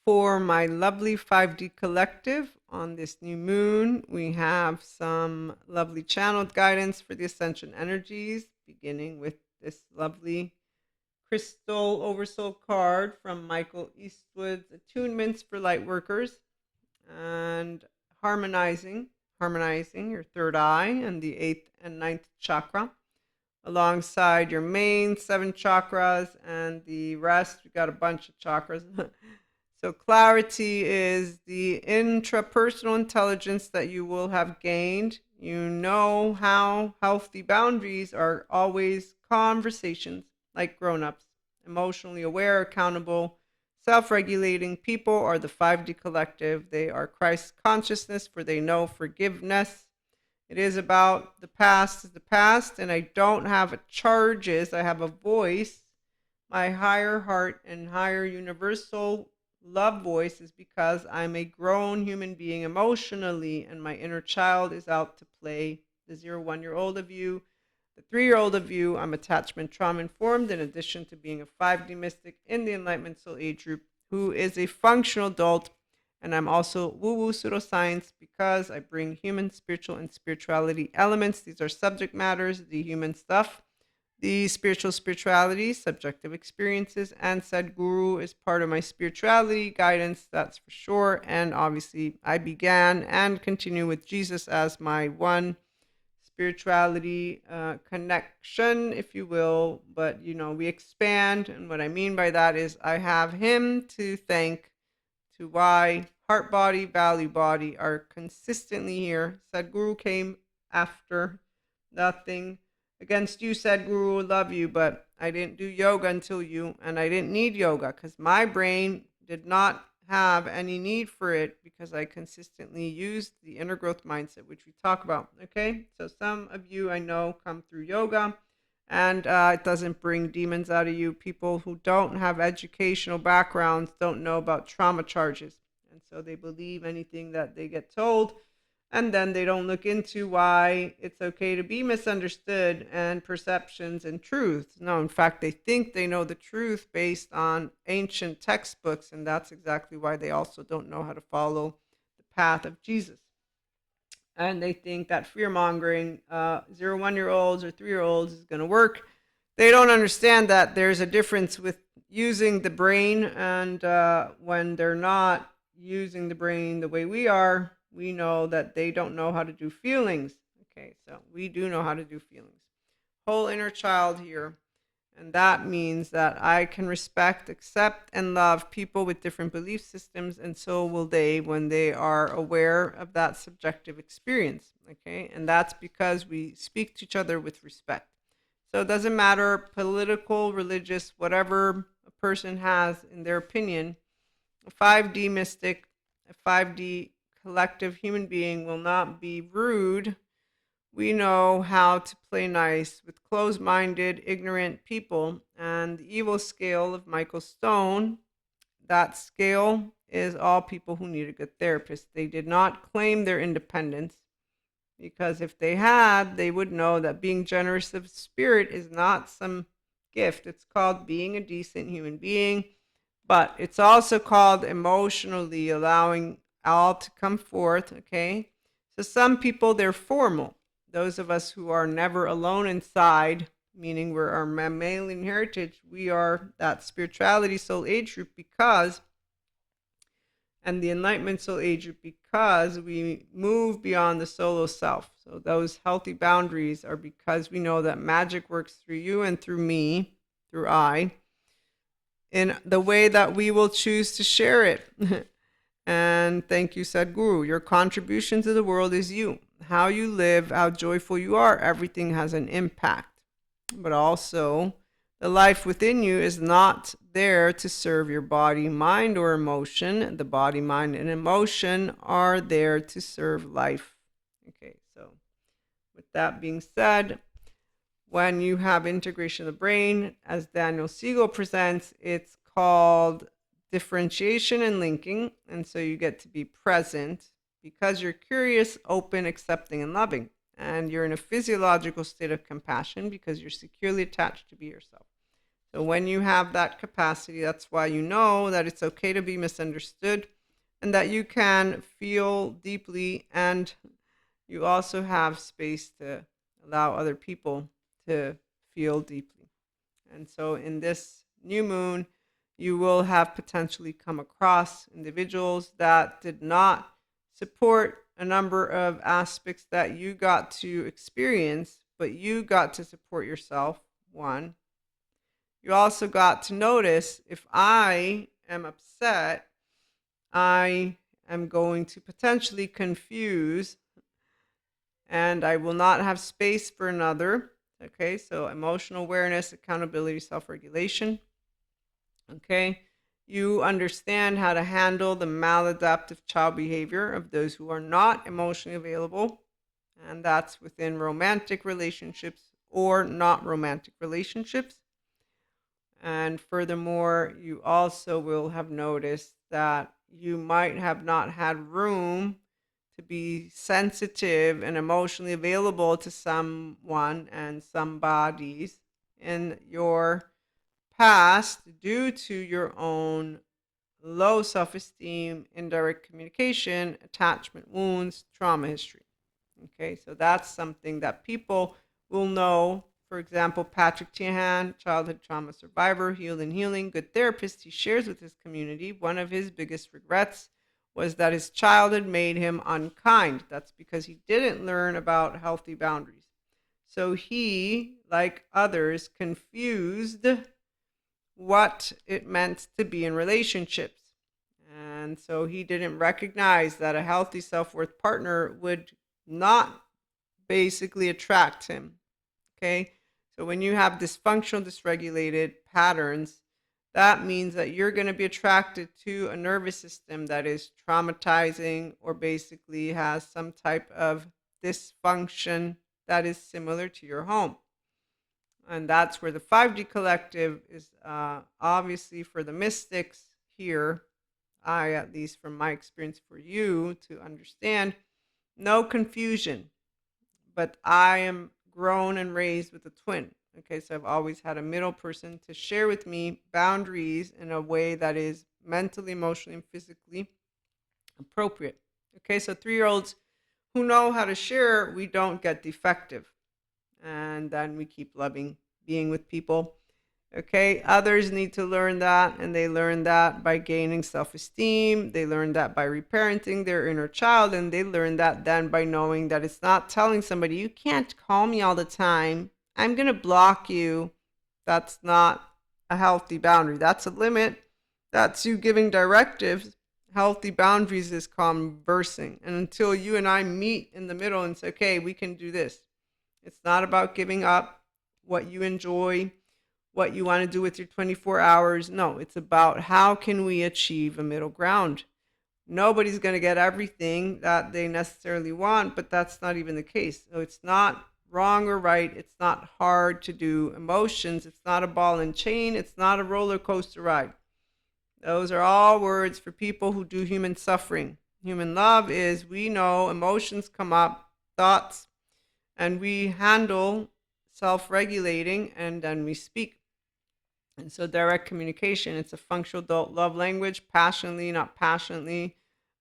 For my lovely 5D collective on this new moon, we have some lovely channeled guidance for the Ascension energies, beginning with this lovely crystal oversoul card from Michael Eastwood's Attunements for Light Workers, and harmonizing your third eye and the eighth and ninth chakra alongside your main seven chakras and the rest. We got a bunch of chakras. So clarity is the intrapersonal intelligence that you will have gained. You know how healthy boundaries are always conversations like grown-ups, emotionally aware, accountable, self-regulating people are the 5D collective. They are Christ consciousness, for they know forgiveness. It is about the past is the past, and I don't have charges. I have a voice. My higher heart and higher universal love voice is because I'm a grown human being emotionally, and my inner child is out to play. The 0-1-year-old of you, the 3-year-old of you, I'm attachment trauma informed, in addition to being a 5D mystic in the Enlightenment Soul Age group who is a functional adult. And I'm also woo-woo pseudoscience because I bring human, spiritual, and spirituality elements. These are subject matters, the human stuff. The spirituality, subjective experiences, and Sadhguru is part of my spirituality guidance, that's for sure. And obviously, I began and continue with Jesus as my one spirituality connection, if you will. But, we expand. And what I mean by that is I have him to thank to why heart body, value body are consistently here. Sadhguru came after. Nothing against you, Sadhguru, love you, but I didn't do yoga until you, and I didn't need yoga because my brain did not have any need for it because I consistently used the inner growth mindset, which we talk about. Okay, so some of you I know come through yoga, and it doesn't bring demons out of you. People who don't have educational backgrounds don't know about trauma charges, and so they believe anything that they get told, and then they don't look into why it's okay to be misunderstood and perceptions and truths. No, in fact, they think they know the truth based on ancient textbooks, and that's exactly why they also don't know how to follow the path of Jesus. And they think that fear mongering 0-1-year-olds or 3-year-olds is going to work. They don't understand that there's a difference with using the brain, and when they're not using the brain the way we are, we know that they don't know how to do feelings. Okay, so we do know how to do feelings. Whole inner child here. And that means that I can respect, accept, and love people with different belief systems, and so will they when they are aware of that subjective experience. Okay, and that's because we speak to each other with respect. So it doesn't matter, political, religious, whatever a person has in their opinion, a 5D mystic, a 5D collective human being will not be rude. We know how to play nice with closed-minded, ignorant people. And the evil scale of Michael Stone, that scale is all people who need a good therapist. They did not claim their independence, because if they had, they would know that being generous of spirit is not some gift. It's called being a decent human being, but it's also called emotionally allowing all to come forth. Okay, so some people, they're formal. Those of us who are never alone inside, meaning we're our mammalian heritage, we are that spirituality soul age group because, and the enlightenment soul age group because we move beyond the solo self. So those healthy boundaries are because we know that magic works through you and through me, through I, in the way that we will choose to share it. And thank you, Sadhguru. Your contribution to the world is you. How you live, how joyful you are, everything has an impact. But also, the life within you is not there to serve your body, mind, or emotion. The body, mind, and emotion are there to serve life. Okay, so with that being said, when you have integration of the brain, as Daniel Siegel presents, it's called differentiation and linking. And so you get to be present because you're curious, open, accepting, and loving. And you're in a physiological state of compassion because you're securely attached to be yourself. So when you have that capacity, that's why you know that it's okay to be misunderstood and that you can feel deeply, and you also have space to allow other people to feel deeply. And so in this new moon, you will have potentially come across individuals that did not support a number of aspects that you got to experience, but you got to support yourself. One, you also got to notice, if I am upset, I am going to potentially confuse and I will not have space for another. Okay, so emotional awareness, accountability, self regulation. Okay, you understand how to handle the maladaptive child behavior of those who are not emotionally available, and that's within romantic relationships or not romantic relationships. And furthermore, you also will have noticed that you might have not had room to be sensitive and emotionally available to someone and some bodies in your past due to your own low self esteem, indirect communication, attachment wounds, trauma history. Okay, so that's something that people will know. For example, Patrick Tiahan, childhood trauma survivor, healed and healing, good therapist, he shares with his community one of his biggest regrets was that his childhood made him unkind. That's because he didn't learn about healthy boundaries. So he, like others, confused what it meant to be in relationships. And so he didn't recognize that a healthy self worth partner would not basically attract him. Okay. So when you have dysfunctional, dysregulated patterns, that means that you're going to be attracted to a nervous system that is traumatizing or basically has some type of dysfunction that is similar to your home. And that's where the 5D collective is obviously for the mystics here. I, at least from my experience, for you to understand, no confusion. But I am grown and raised with a twin. Okay, so I've always had a middle person to share with me boundaries in a way that is mentally, emotionally, and physically appropriate. Okay, so 3-year-olds who know how to share, we don't get defective. And then we keep loving being with people. Okay, others need to learn that, and they learn that by gaining self esteem. They learn that by reparenting their inner child, and they learn that then by knowing that it's not telling somebody, you can't call me all the time, I'm going to block you. That's not a healthy boundary. That's a limit. That's you giving directives. Healthy boundaries is conversing. And until you and I meet in the middle and say, okay, we can do this. It's not about giving up what you enjoy, what you want to do with your 24 hours. No, it's about how can we achieve a middle ground. Nobody's going to get everything that they necessarily want, but that's not even the case. So it's not wrong or right. It's not hard to do emotions. It's not a ball and chain. It's not a roller coaster ride. Those are all words for people who do human suffering. Human love is we know emotions come up, thoughts, and we handle self-regulating, and then we speak. And so direct communication, it's a functional adult love language, passionately, not passionately.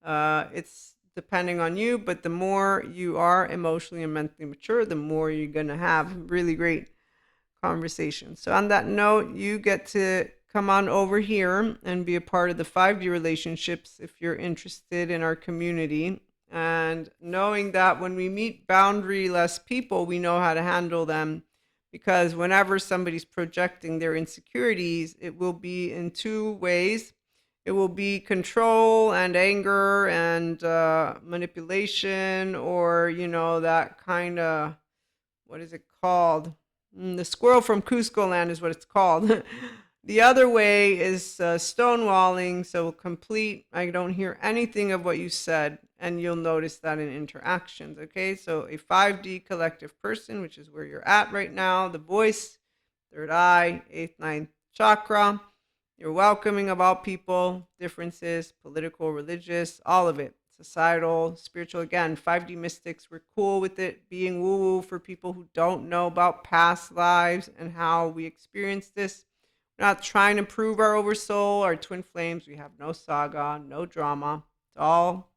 It's depending on you, but the more you are emotionally and mentally mature, the more you're going to have really great conversations. So on that note, you get to come on over here and be a part of the 5D relationships if you're interested in our community. And knowing that when we meet boundary-less people, we know how to handle them, because whenever somebody's projecting their insecurities, it will be in two ways. It will be control and anger and manipulation, or, that kind of, what is it called? The squirrel from Cusco land is what it's called. The other way is stonewalling, so complete, I don't hear anything of what you said, and you'll notice that in interactions, okay? So a 5D collective person, which is where you're at right now, the voice, third eye, 8th, 9th chakra, you're welcoming of all people, differences, political, religious, all of it, societal, spiritual. Again, 5D mystics, we're cool with it being woo-woo for people who don't know about past lives and how we experience this. We're not trying to prove our oversoul, our twin flames. We have no saga, no drama. It's all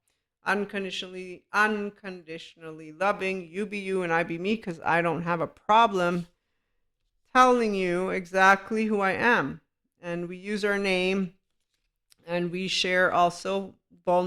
unconditionally loving. You be you and I be me, because I don't have a problem telling you exactly who I am. And we use our name, and we share also vulnerable